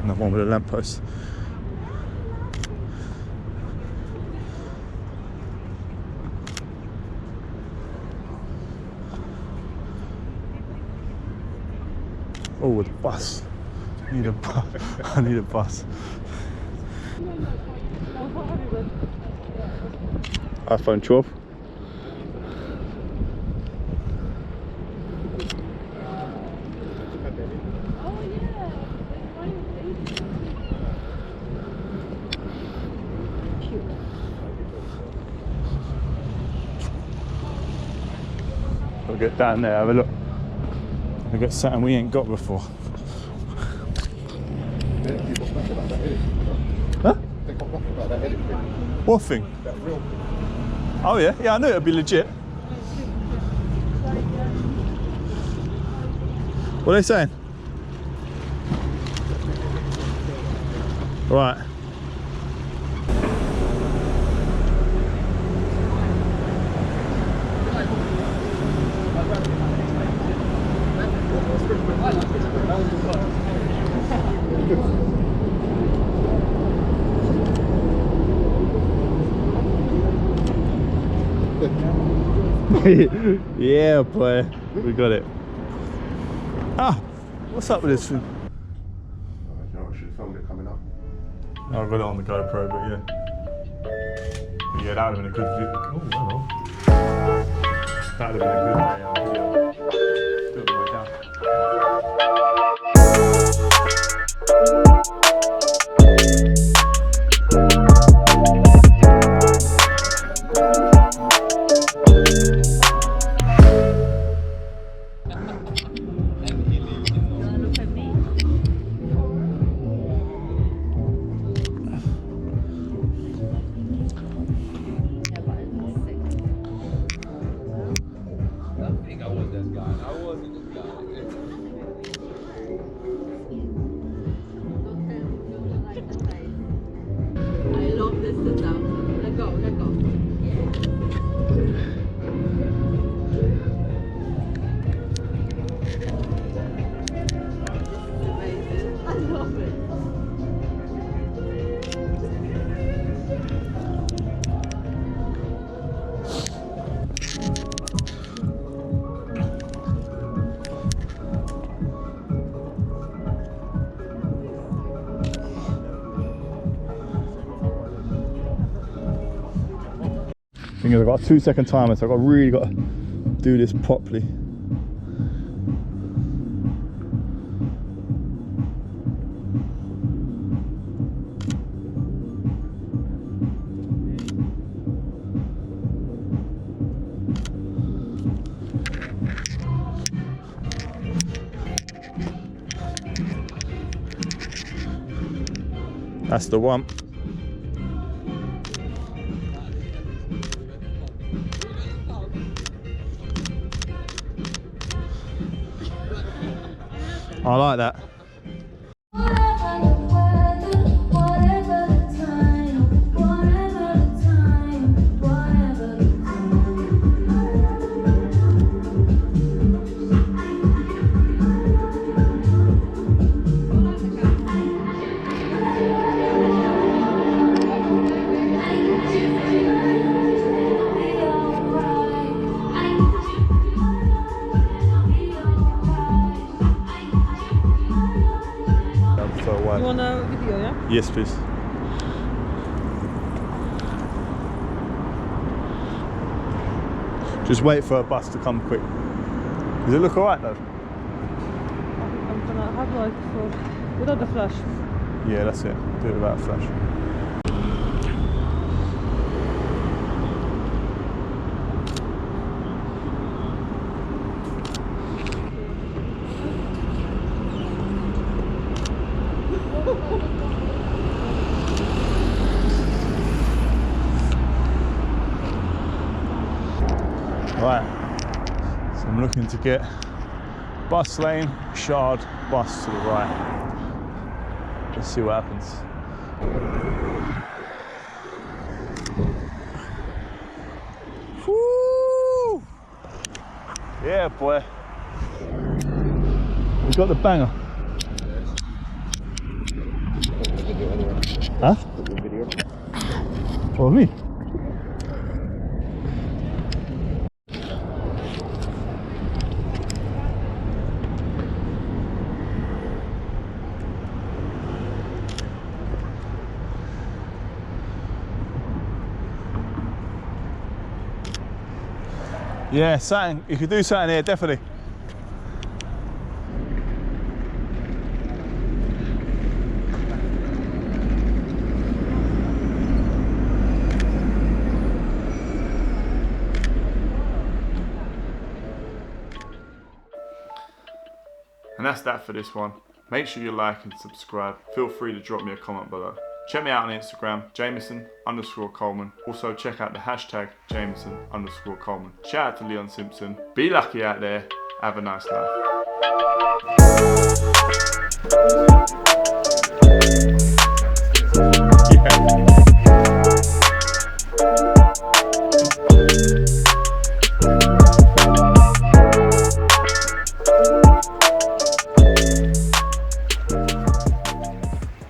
Another one with a lamppost. Oh, the bus. I need a bus. I need a bus. iPhone 12. We'll get down there, have a look. We'll get something we ain't got before. Huh? What thing? Oh yeah, yeah, I knew it'd be legit. What are they saying? Right. Yeah, boy, we got it. Ah, what's up with this thing? I should have filmed it coming up. I've got it on the GoPro, but yeah. Yeah, that would have been a good video. Oh, hello. That would have been a good video. Do it the way down. Thing is, I've got a 2-second timer, so I've really got to do this properly. That's the one. I like that. You want a video, yeah? Yes, please. Just wait for a bus to come quick. Does it look alright though? I'm gonna have like without the flash. Yeah, that's it. Do it without a flash. Right, so I'm looking to get bus lane, Shard, bus to the right. Let's see what happens. Woo! Yeah, boy. We got the banger. Huh? Video. What, me? Yeah, something, you could do something here, definitely. And that's that for this one. Make sure you like and subscribe. Feel free to drop me a comment below. Check me out on Instagram, Jameson_Coleman. Also check out the hashtag Jameson_Coleman. Shout out to Leon Simpson. Be lucky out there. Have a nice life.